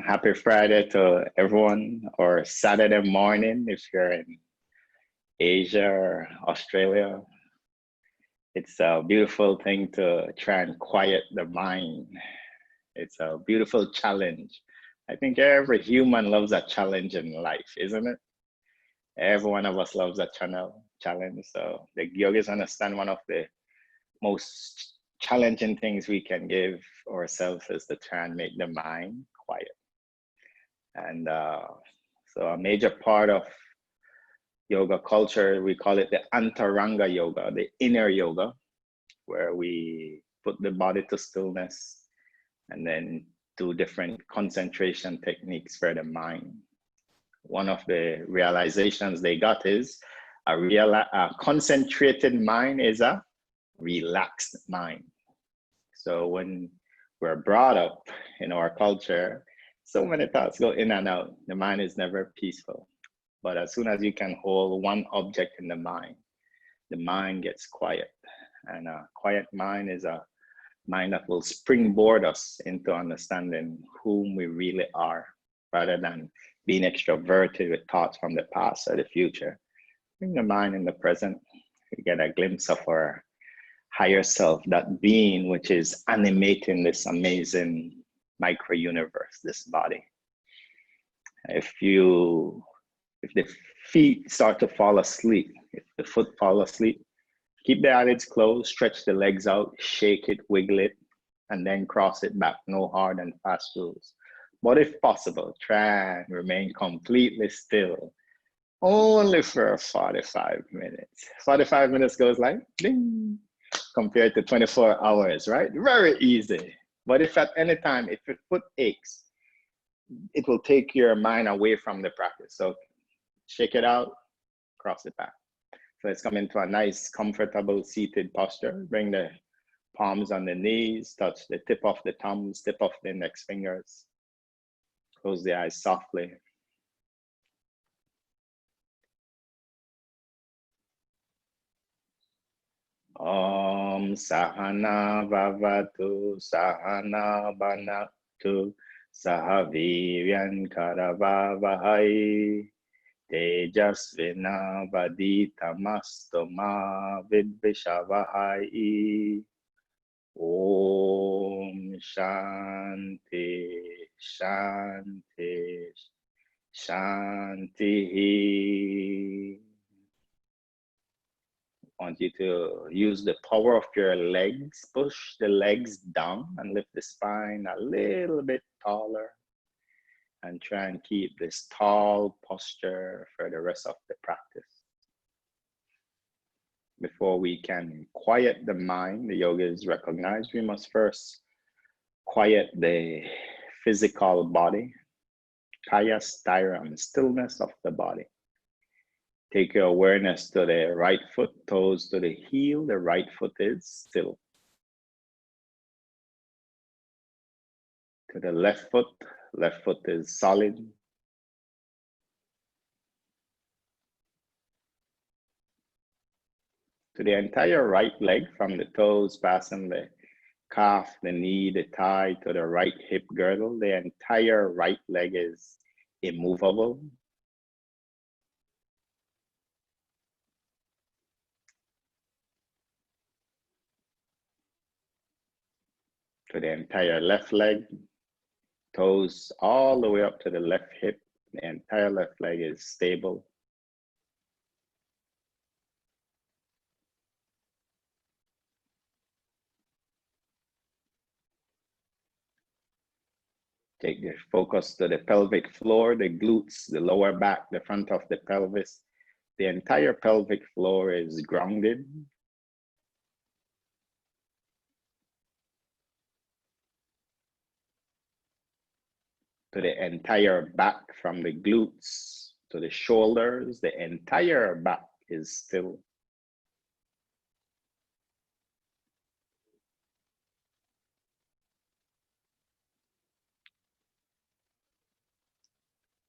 Happy Friday to everyone, or Saturday morning if you're in Asia or Australia. It's a beautiful thing to try and quiet the mind. It's a beautiful challenge. I think every human loves a challenge in life, isn't it? Every one of us loves a challenge. So the yogis understand one of the most challenging things we can give ourselves is to try and make the mind quiet. And so a major part of yoga culture, we call it the Antaranga yoga, the inner yoga, where we put the body to stillness and then do different concentration techniques for the mind. One of the realizations they got is a concentrated mind is a relaxed mind. So when we're brought up in our culture, so many thoughts go in and out. The mind is never peaceful. But as soon as you can hold one object in the mind gets quiet. And a quiet mind is a mind that will springboard us into understanding whom we really are, rather than being extroverted with thoughts from the past or the future. Bring the mind in the present. We get a glimpse of our higher self, that being which is animating this amazing micro universe, this body. If the feet start to fall asleep, if the foot fall asleep, keep the eyelids closed, stretch the legs out, shake it, wiggle it, and then cross it back. No hard and fast rules. But if possible, try and remain completely still, only for 45 minutes. 45 minutes goes like ding, compared to 24 hours, right? Very easy. But if at any time, if your foot aches, it will take your mind away from the practice. So shake it out, cross it back. So let's come into a nice, comfortable seated posture. Bring the palms on the knees, touch the tip of the thumbs, tip of the index fingers. Close the eyes softly. Om Sahana Bhavatu Sahana Bhanatu Sahaviryan Karavavahai Tejasvina Vaditamasthama Vidvishavahai. Om Shanti Shanti Shanti. I want you to use the power of your legs. Push the legs down and lift the spine a little bit taller. And try and keep this tall posture for the rest of the practice. Before we can quiet the mind, the yogis recognize we must first quiet the physical body, kaya sthiram, stillness of the body. Take your awareness to the right foot, toes to the heel. The right foot is still. To the left foot is solid. To the entire right leg, from the toes passing the calf, the knee, the thigh, to the right hip girdle, the entire right leg is immovable. To the entire left leg, toes all the way up to the left hip, the entire left leg is stable. Take the focus to the pelvic floor, the glutes, the lower back, the front of the pelvis. The entire pelvic floor is grounded. To the entire back, from the glutes to the shoulders, the entire back is still.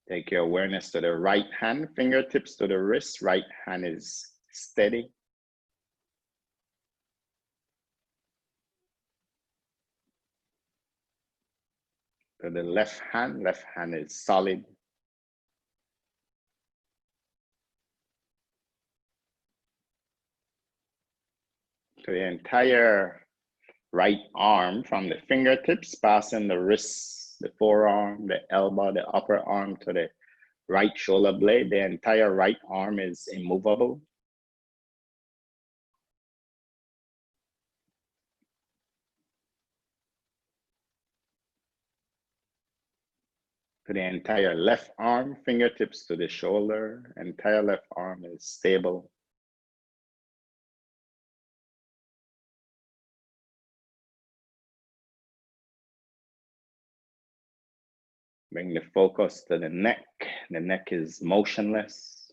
Take your awareness to the right hand, fingertips to the wrist, right hand is steady. To the left hand is solid. To the entire right arm, from the fingertips, passing the wrist, the forearm, the elbow, the upper arm to the right shoulder blade. The entire right arm is immovable. To the entire left arm, fingertips to the shoulder, entire left arm is stable. Bring the focus to the neck. The neck is motionless.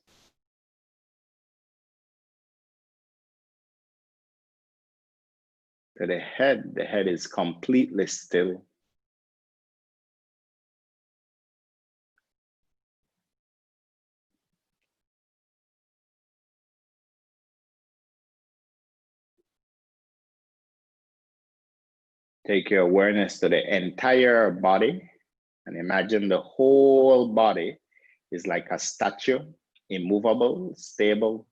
To the head is completely still. Take your awareness to the entire body and imagine the whole body is like a statue, immovable, stable.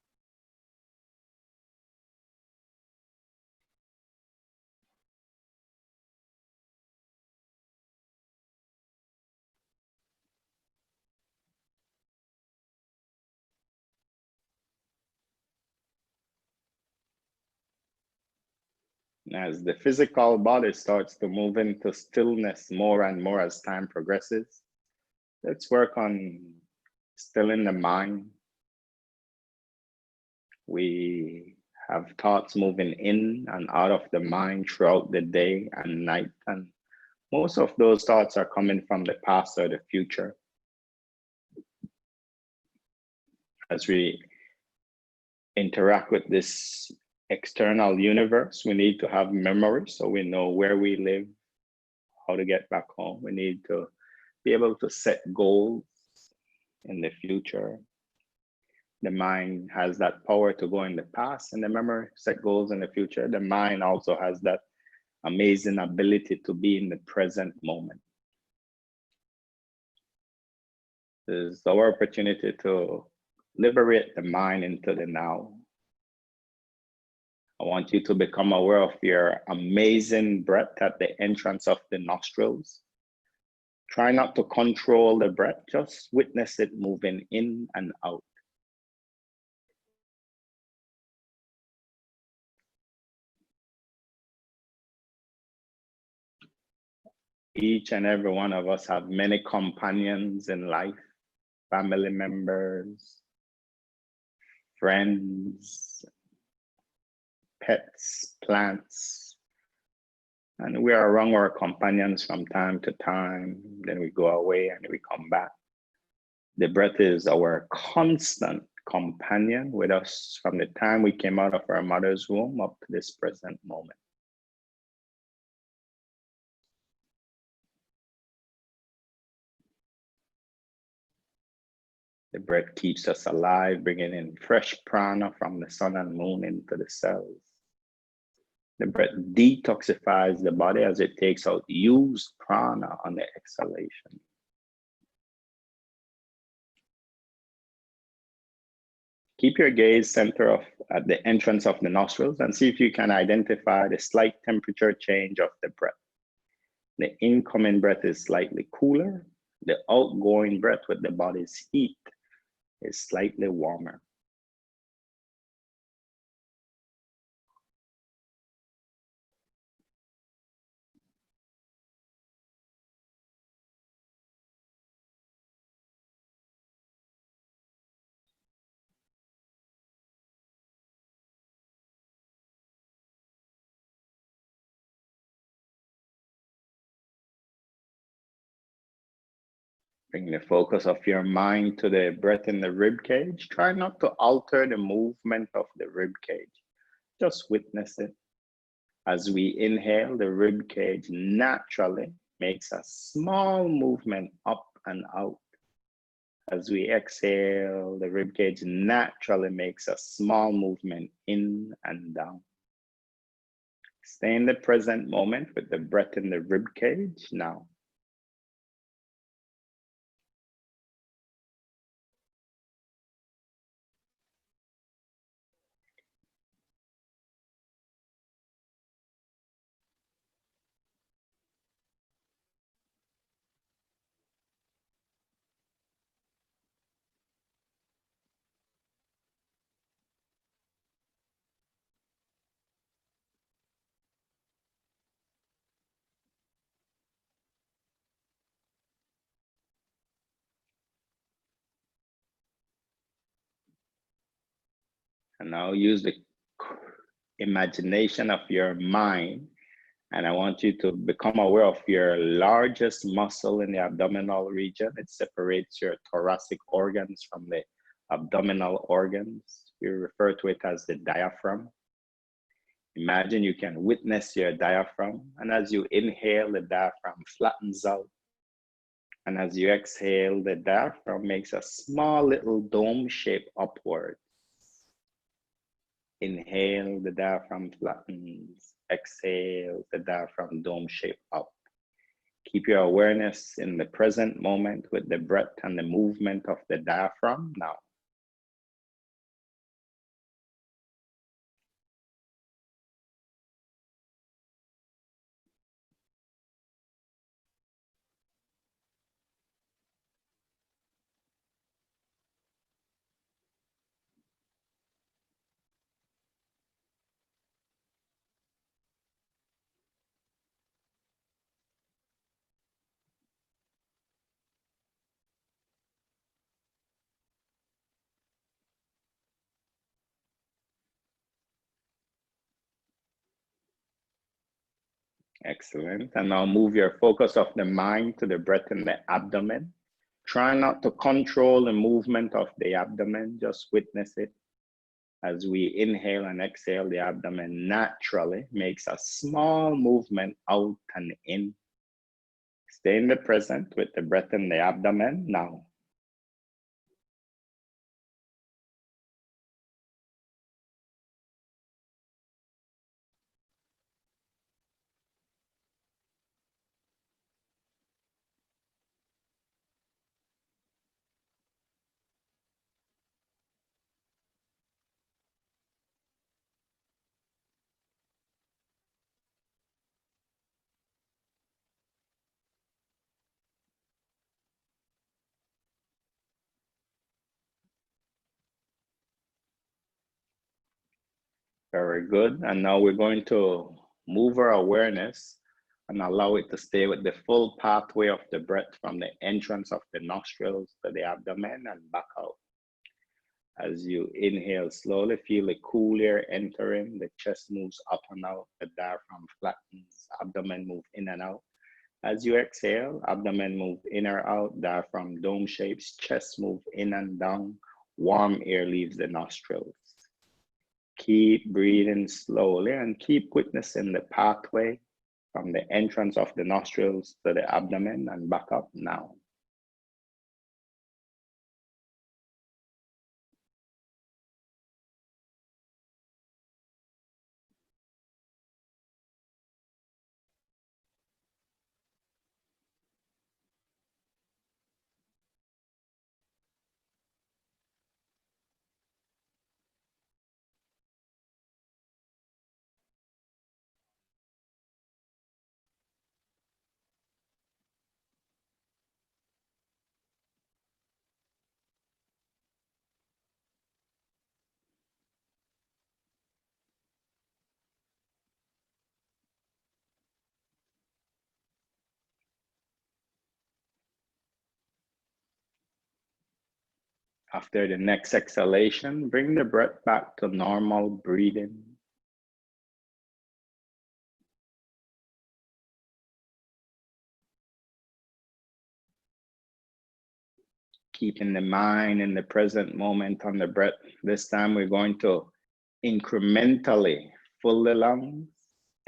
As the physical body starts to move into stillness more and more as time progresses, let's work on stilling the mind. We have thoughts moving in and out of the mind throughout the day and night, and most of those thoughts are coming from the past or the future. As we interact with this external universe, we need to have memory so we know where we live, how to get back home. We need to be able to set goals in the future. The mind has that power to go in the past and the memory set goals in the future. The mind also has that amazing ability to be in the present moment. This is our opportunity to liberate the mind into the now. I want you to become aware of your amazing breath at the entrance of the nostrils. Try not to control the breath, just witness it moving in and out. Each and every one of us have many companions in life, family members, friends, pets, plants, and we are around our companions from time to time. Then we go away and we come back. The breath is our constant companion with us from the time we came out of our mother's womb up to this present moment. The breath keeps us alive, bringing in fresh prana from the sun and moon into the cells. The breath detoxifies the body as it takes out used prana on the exhalation. Keep your gaze center at the entrance of the nostrils and see if you can identify the slight temperature change of the breath. The incoming breath is slightly cooler. The outgoing breath with the body's heat is slightly warmer. Bring the focus of your mind to the breath in the rib cage. Try not to alter the movement of the rib cage. Just witness it. As we inhale, the rib cage naturally makes a small movement up and out. As we exhale, the rib cage naturally makes a small movement in and down. Stay in the present moment with the breath in the rib cage now. And now use the imagination of your mind. And I want you to become aware of your largest muscle in the abdominal region. It separates your thoracic organs from the abdominal organs. We refer to it as the diaphragm. Imagine you can witness your diaphragm. And as you inhale, the diaphragm flattens out. And as you exhale, the diaphragm makes a small little dome shape upward. Inhale, the diaphragm flattens. Exhale, the diaphragm dome shape up. Keep your awareness in the present moment with the breath and the movement of the diaphragm now. Excellent. And now move your focus of the mind to the breath in the abdomen. Try not to control the movement of the abdomen, just witness it. As we inhale and exhale, the abdomen naturally makes a small movement out and in. Stay in the present with the breath in the abdomen now. Very good. And now we're going to move our awareness and allow it to stay with the full pathway of the breath from the entrance of the nostrils to the abdomen and back out. As you inhale slowly, feel the cool air entering, the chest moves up and out, the diaphragm flattens, abdomen move in and out. As you exhale, abdomen move in or out, diaphragm dome shapes, chest move in and down, warm air leaves the nostrils. Keep breathing slowly and keep witnessing the pathway from the entrance of the nostrils to the abdomen and back up now. After the next exhalation, bring the breath back to normal breathing. keeping the mind in the present moment on the breath. This time we're going to incrementally fill the lungs,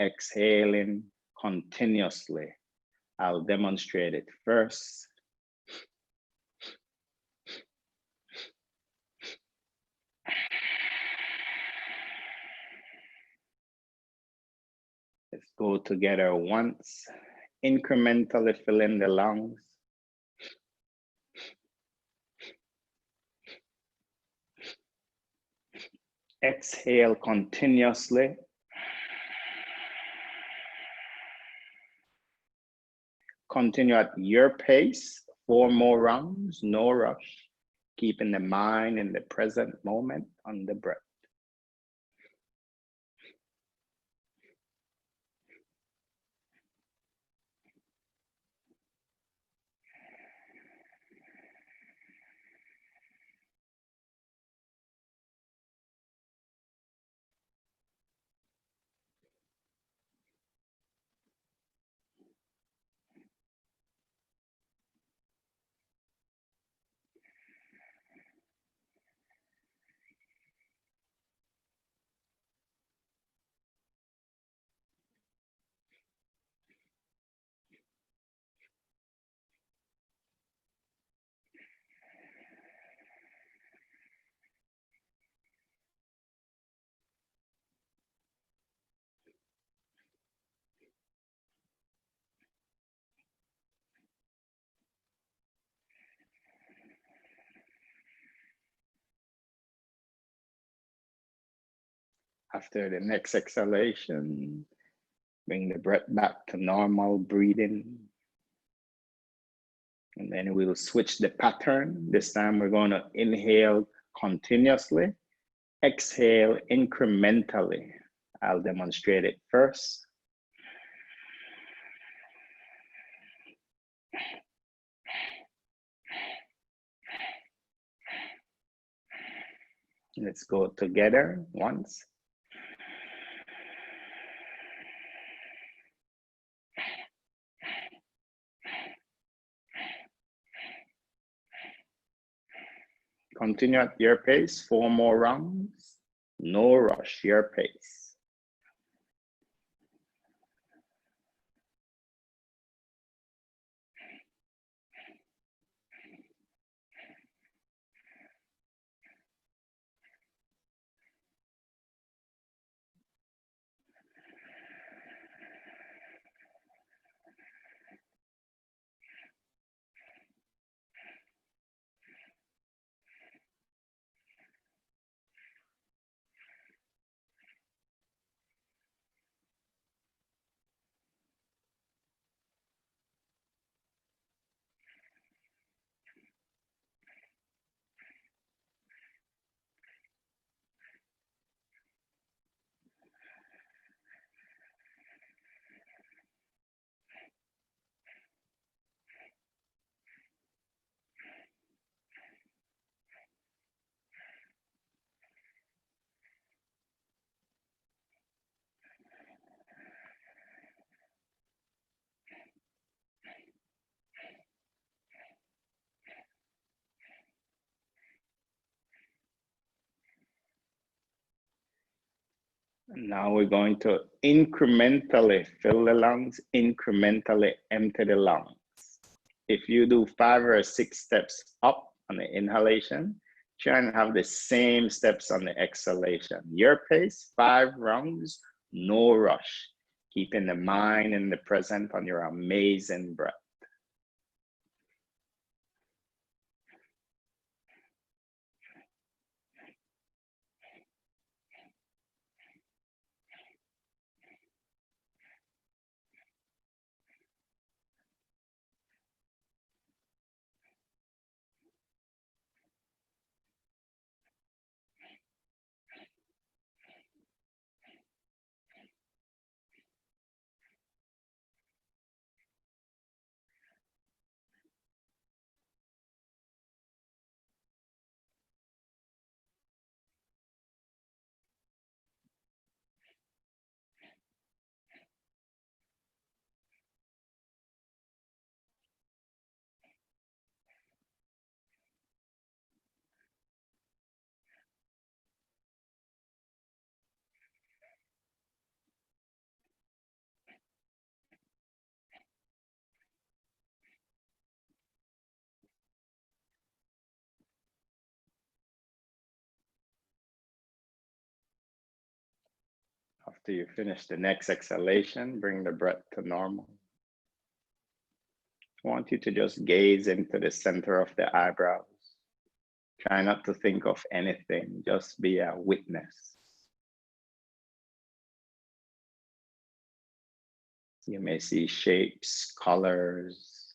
exhaling continuously. I'll demonstrate it first. Let's go together once. Incrementally fill in the lungs. Exhale continuously. Continue at your pace. 4 more rounds, no rush. Keeping the mind in the present moment on the breath. After the next exhalation, bring the breath back to normal breathing. And then we'll switch the pattern. This time we're going to inhale continuously, exhale incrementally. I'll demonstrate it first. Let's go together once. Continue at your pace, 4 more rounds. No rush, your pace. Now we're going to incrementally fill the lungs, incrementally empty the lungs. If you do 5 or 6 steps up on the inhalation, try and have the same steps on the exhalation. Your pace, 5 rounds, no rush. Keeping the mind in the present on your amazing breath. After you finish the next exhalation, bring the breath to normal. I want you to just gaze into the center of the eyebrows. Try not to think of anything, just be a witness. You may see shapes, colors,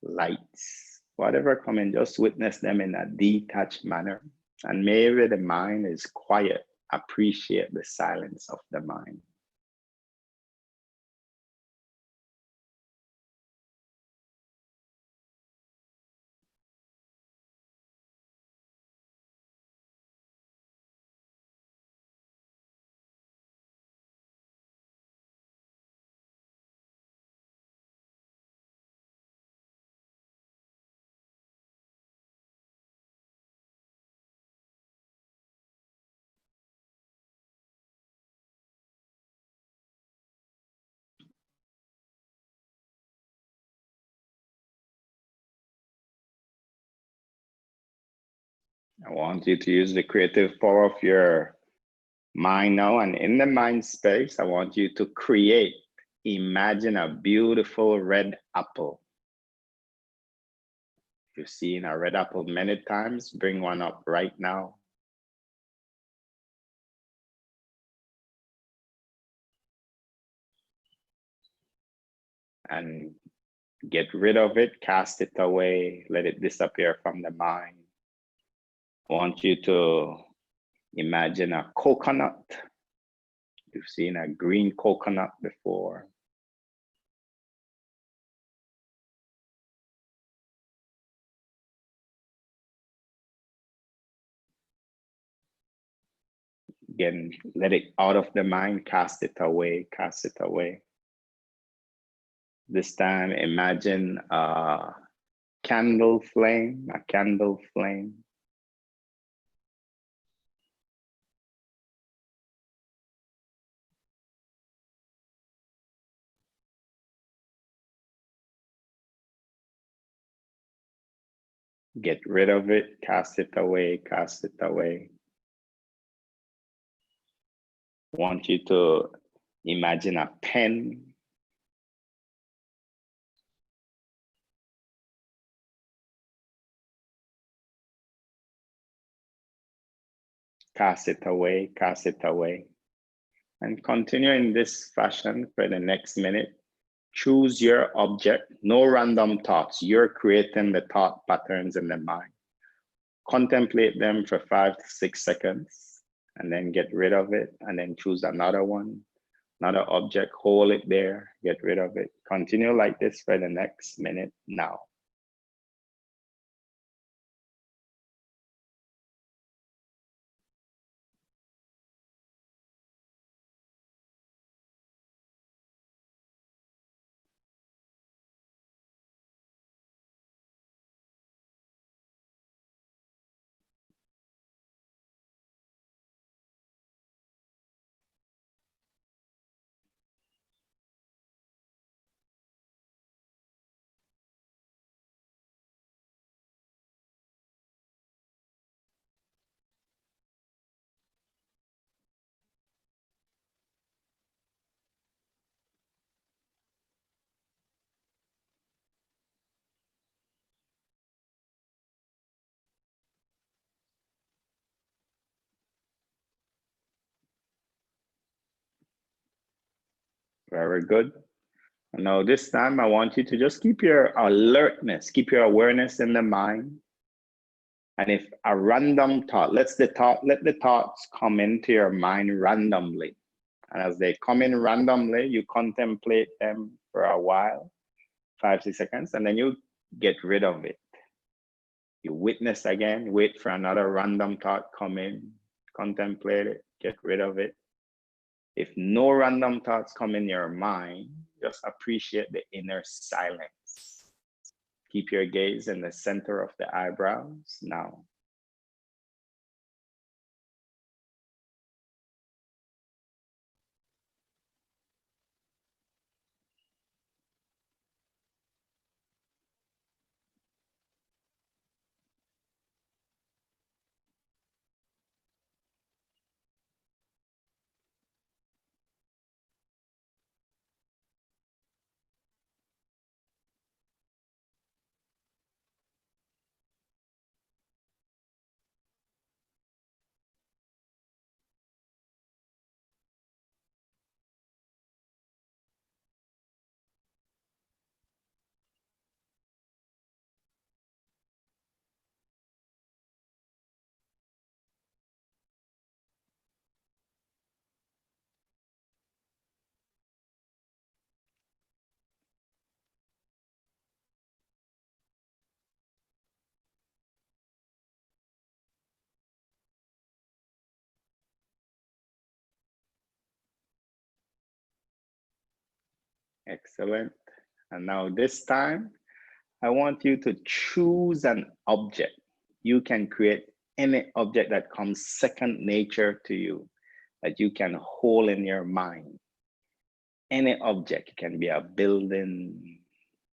lights, whatever come in, just witness them in a detached manner. And maybe the mind is quiet, appreciate the silence of the mind. I want you to use the creative power of your mind now, and in the mind space, I want you to create, imagine a beautiful red apple. If you've seen a red apple many times, bring one up right now. And get rid of it, cast it away, let it disappear from the mind. I want you to imagine a coconut. You've seen a green coconut before. Again, let it out of the mind, cast it away, cast it away. This time, imagine a candle flame, a candle flame. Get rid of it, cast it away, cast it away. I want you to imagine a pen. Cast it away, cast it away. And continue in this fashion for the next minute. Choose your object, no random thoughts. You're creating the thought patterns in the mind. Contemplate them for 5 to 6 seconds, and then get rid of it, and then choose another one, another object, hold it there, get rid of it. Continue like this for the next minute now. Very good. Now this time I want you to just keep your alertness, keep your awareness in the mind. And if a random thought, let the thoughts come into your mind randomly. And as they come in randomly, you contemplate them for a while, 5 to 6 seconds, and then you get rid of it. You witness again, wait for another random thought come in, contemplate it, get rid of it. If no random thoughts come in your mind, just appreciate the inner silence. Keep your gaze in the center of the eyebrows now. Excellent. And now this time, I want you to choose an object. You can create any object that comes second nature to you, that you can hold in your mind. Any object, it can be a building,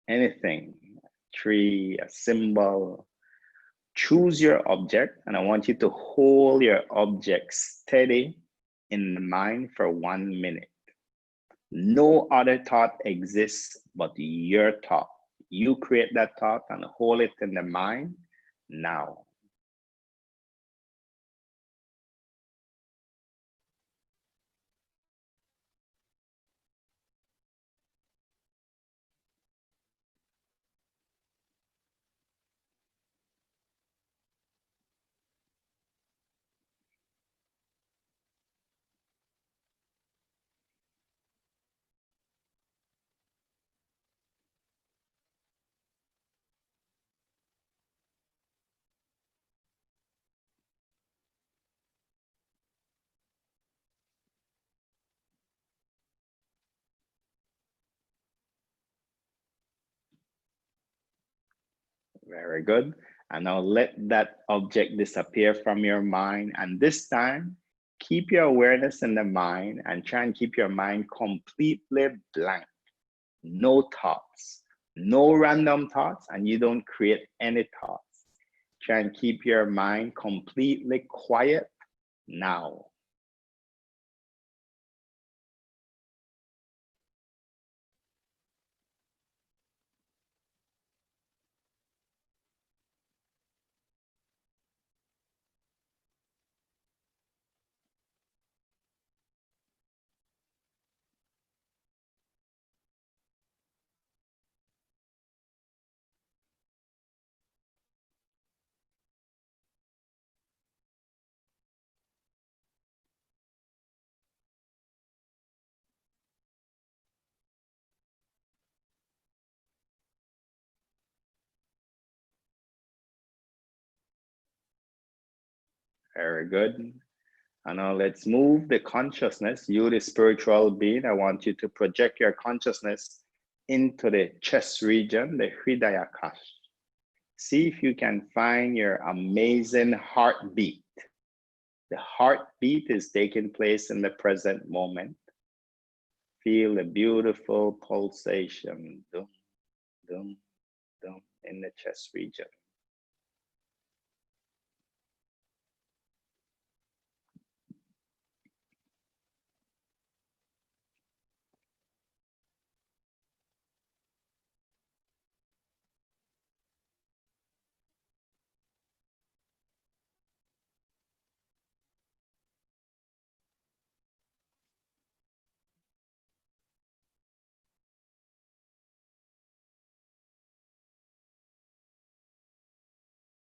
anything, a tree, a symbol. Choose your object, and I want you to hold your object steady in the mind for 1 minute. No other thought exists but your thought. You create that thought and hold it in the mind now. Very good. And now let that object disappear from your mind. And this time, keep your awareness in the mind and try and keep your mind completely blank. No thoughts, no random thoughts, and you don't create any thoughts. Try and keep your mind completely quiet now. Very good. And now let's move the consciousness. You, the spiritual being, I want you to project your consciousness into the chest region, the Hridayakash. See if you can find your amazing heartbeat. The heartbeat is taking place in the present moment. Feel the beautiful pulsation, dum, dum, dum, in the chest region.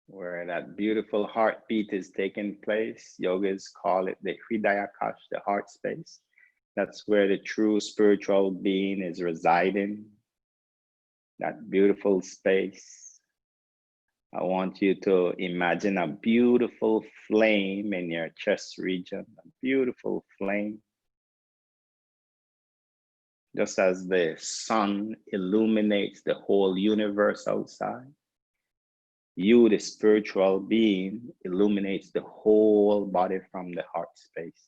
Where that beautiful heartbeat is taking place, yogis call it the Hridayakash, the heart space. That's where the true spiritual being is residing, that beautiful space. I want you to imagine a beautiful flame in your chest region, a beautiful flame. Just as the sun illuminates the whole universe outside, you, the spiritual being, illuminates the whole body from the heart space.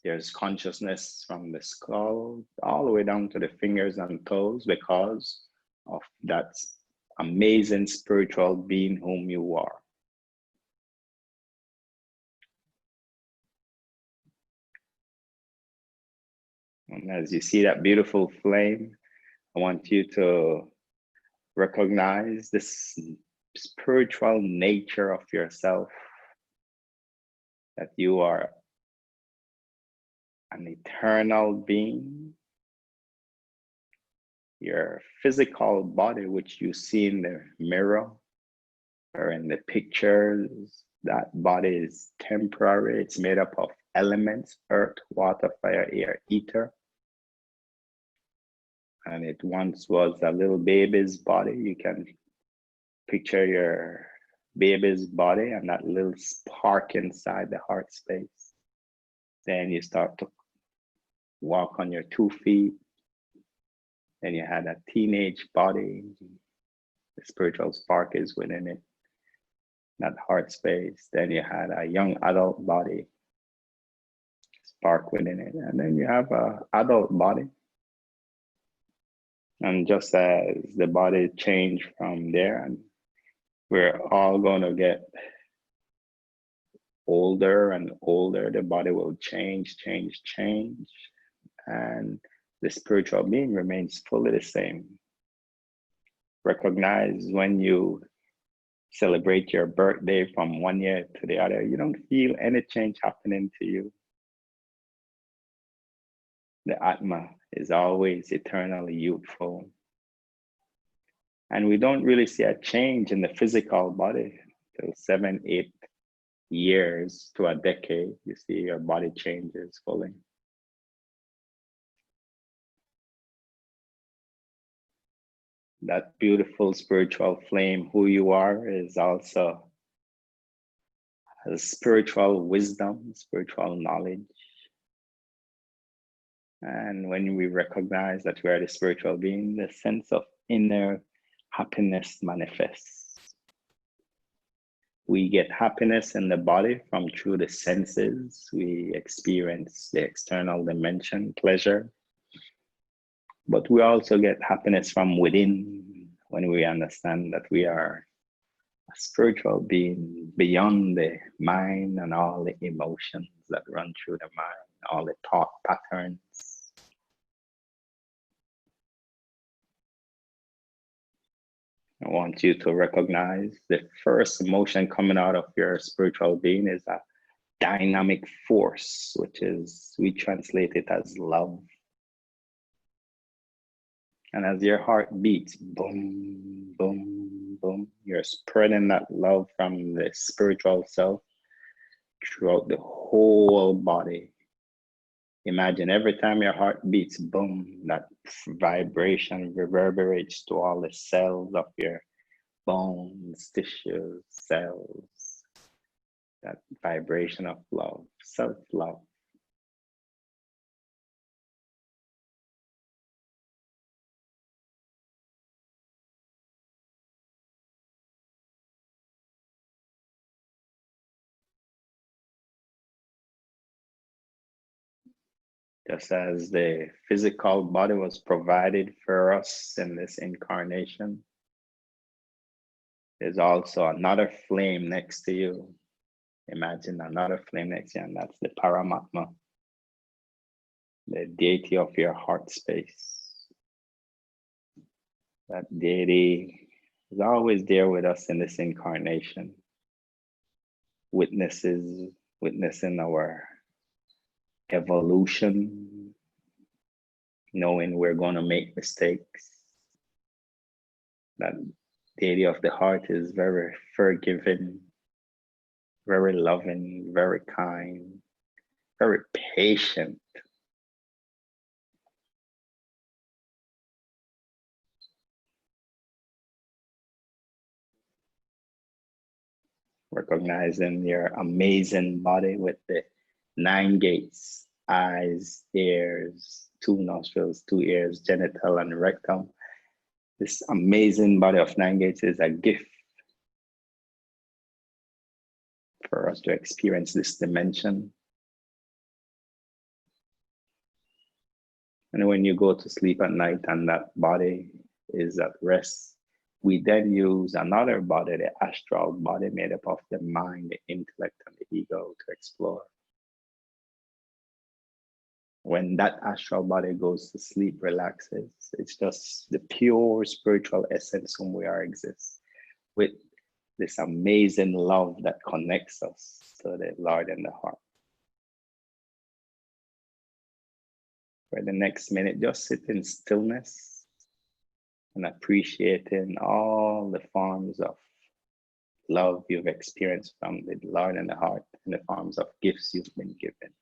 There's consciousness from the skull all the way down to the fingers and toes because of that amazing spiritual being whom you are. And as you see that beautiful flame, I want you to recognize this spiritual nature of yourself, that you are an eternal being. Your physical body, which you see in the mirror or in the pictures, that body is temporary. It's made up of elements: earth, water, fire, air, ether. And it once was a little baby's body. You can picture your baby's body and that little spark inside the heart space. Then you start to walk on your 2 feet, Then you had a teenage body, the spiritual spark is within it, that heart space. Then you had a young adult body, spark within it. And then you have a adult body. And just as the body changed from there, and we're all going to get older and older, the body will change. And the spiritual being remains fully the same. Recognize when you celebrate your birthday from one year to the other, you don't feel any change happening to you. The Atma is always eternally youthful. And we don't really see a change in the physical body till 7, 8 years to a decade. You see your body changes fully. That beautiful spiritual flame, who you are, is also a spiritual wisdom, spiritual knowledge. And when we recognize that we are the spiritual being, the sense of inner happiness manifests. We get happiness in the body from through the senses. We experience the external dimension, pleasure. But we also get happiness from within when we understand that we are a spiritual being beyond the mind and all the emotions that run through the mind, all the thought patterns. I want you to recognize the first emotion coming out of your spiritual being is a dynamic force, which is, we translate it as love. And as your heart beats, boom, boom, boom, you're spreading that love from the spiritual self throughout the whole body. Imagine every time your heart beats, boom, that vibration reverberates to all the cells of your bones, tissues, cells, that vibration of love, self-love. Just as the physical body was provided for us in this incarnation, there's also another flame next to you. Imagine another flame next to you, and that's the Paramatma, the deity of your heart space. That deity is always there with us in this incarnation, witnessing our evolution, knowing we're going to make mistakes. That deity of the heart is very forgiving, very loving, very kind, very patient. Recognizing your amazing body with the 9 gates, eyes, ears, 2 nostrils, 2 ears, genital and rectum. This amazing body of 9 gates is a gift for us to experience this dimension. And when you go to sleep at night and that body is at rest, we then use another body, the astral body made up of the mind, the intellect, and the ego to explore. When that astral body goes to sleep, relaxes, it's just the pure spiritual essence whom we are exists with this amazing love that connects us to the Lord in the heart. For the next minute, just sit in stillness and appreciating all the forms of love you've experienced from the Lord in the heart and the forms of gifts you've been given.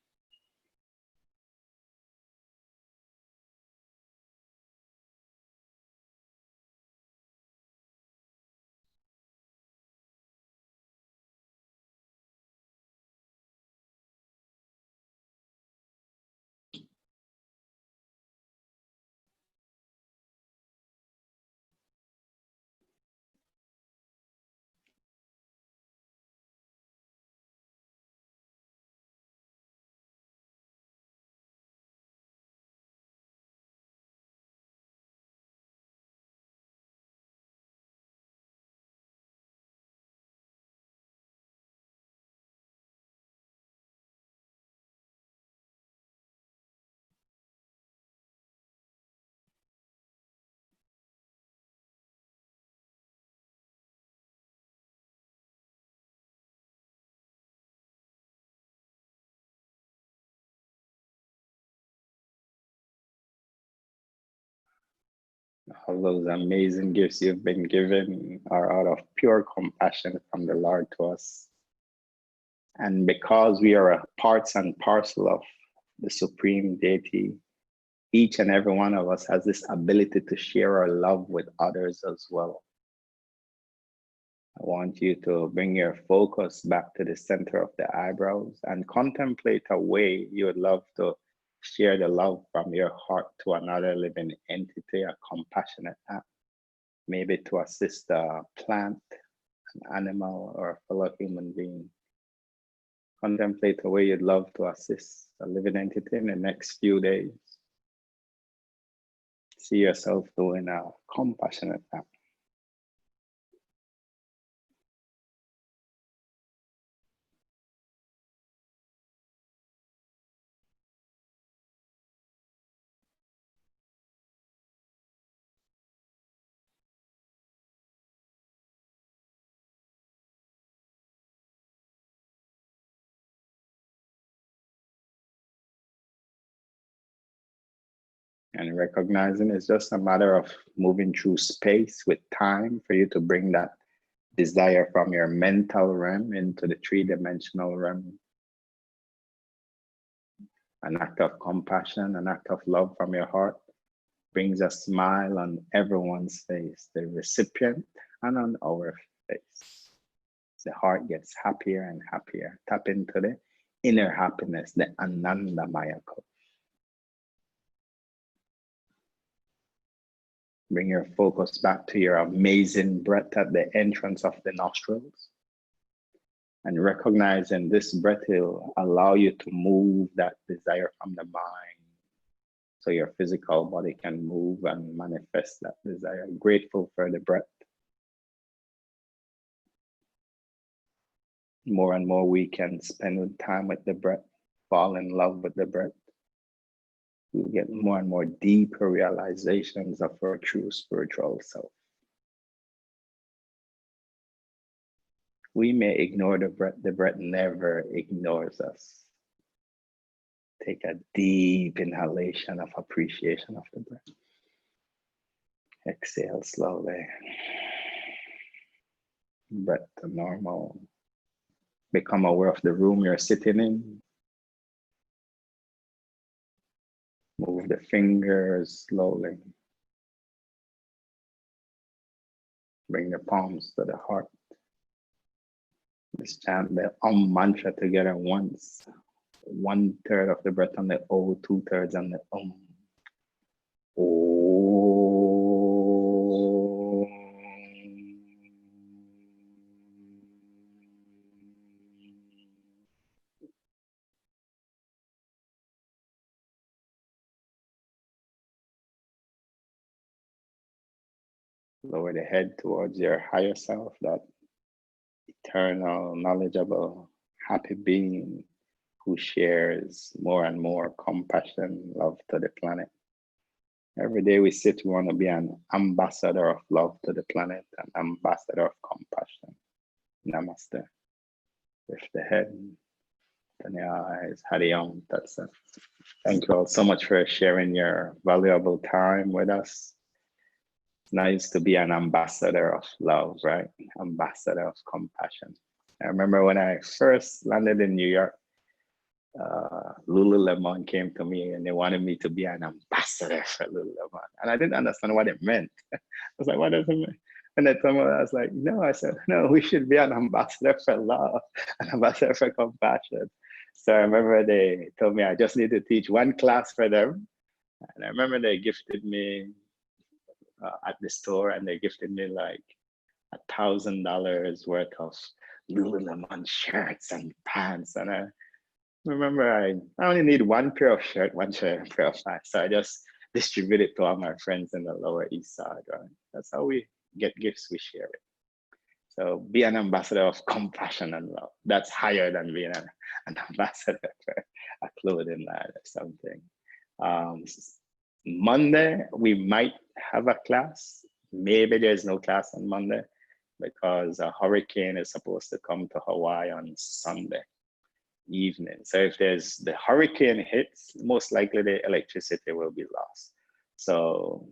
All those amazing gifts you've been given are out of pure compassion from the Lord to us. And because we are a parts and parcel of the Supreme Deity, each and every one of us has this ability to share our love with others as well. I want you to bring your focus back to the center of the eyebrows and contemplate a way you would love to share the love from your heart to another living entity, a compassionate act, maybe to assist a plant, an animal, or a fellow human being. Contemplate a way you'd love to assist a living entity in the next few days. See yourself doing a compassionate act. And recognizing it's just a matter of moving through space with time for you to bring that desire from your mental realm into the three-dimensional realm. An act of compassion, an act of love from your heart brings a smile on everyone's face, the recipient and on our face. The heart gets happier and happier. Tap into the inner happiness, the Ananda Maya. Bring your focus back to your amazing breath at the entrance of the nostrils. And recognizing this breath will allow you to move that desire from the mind so your physical body can move and manifest that desire. Grateful for the breath. More and more we can spend with time with the breath, fall in love with the breath. We'll get more and more deeper realizations of our true spiritual self. We may ignore the breath never ignores us. Take a deep inhalation of appreciation of the breath. Exhale slowly. Breath to normal. Become aware of the room you're sitting in. Move the fingers slowly. Bring the palms to the heart. Let's chant the mantra together once. 1/3 of the breath on the O, 2/3 on the Lower the head towards your higher self, that eternal, knowledgeable, happy being who shares more and more compassion, love to the planet. Every day we sit, we want to be an ambassador of love to the planet, an ambassador of compassion. Namaste. Lift the head, turn your eyes, Hari Om, that's it. Thank you all so much for sharing your valuable time with us. It's nice to be an ambassador of love, right? Ambassador of compassion. I remember when I first landed in New York, Lululemon came to me and they wanted me to be an ambassador for Lululemon. And I didn't understand what it meant. I was like, what does it mean? And then someone I was like, no, I said, no, we should be an ambassador for love, an ambassador for compassion. So I remember they told me I just need to teach one class for them. And I remember they gifted me at the store, and they gifted me like $1,000 worth of Lululemon shirts and pants. And I remember I only need one pair of shirt, one pair of pants. So I just distribute it to all my friends in the Lower East Side, right? That's how we get gifts, we share it. So be an ambassador of compassion and love. That's higher than being an ambassador for a clothing line or something. Monday, we might have a class. Maybe there's no class on Monday because a hurricane is supposed to come to Hawaii on Sunday evening. So if the hurricane hits, most likely the electricity will be lost. So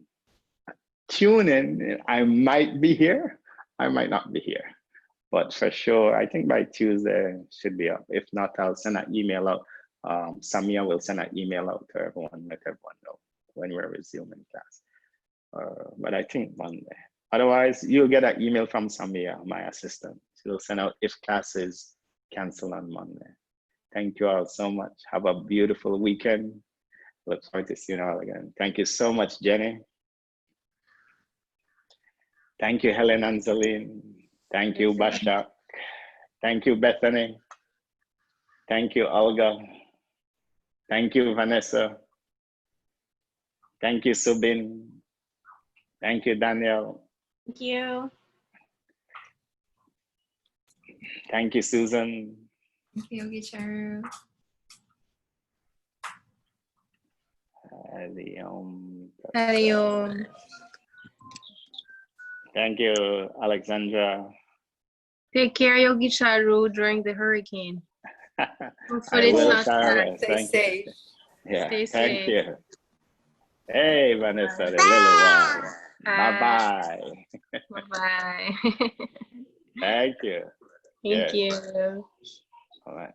tune in. I might be here, I might not be here, but for sure, I think by Tuesday should be up. If not, I'll send an email out. Samia will send an email out to everyone, let everyone know when we're resuming class. But I think Monday. Otherwise, you'll get an email from Samia, my assistant. She'll send out if classes cancel on Monday. Thank you all so much. Have a beautiful weekend. Look forward to seeing you all again. Thank you so much, Jenny. Thank you, Helen Angeline. Thank you, Basha. Thank you, Bethany. Thank you, Olga. Thank you, Vanessa. Thank you, Subin. Thank you, Daniel. Thank you. Thank you, Susan. Thank you, Yogi-charu. Hariom. Thank you, Alexandra. Take care, Yogi-charu, during the hurricane. I Hopefully it's will, not Sarah. bad. Stay safe. Yeah, Stay thank safe. you. Hey, Vanessa, the little one. Hi. Bye-bye. Bye-bye. Thank you. Thank Yes. you. All right.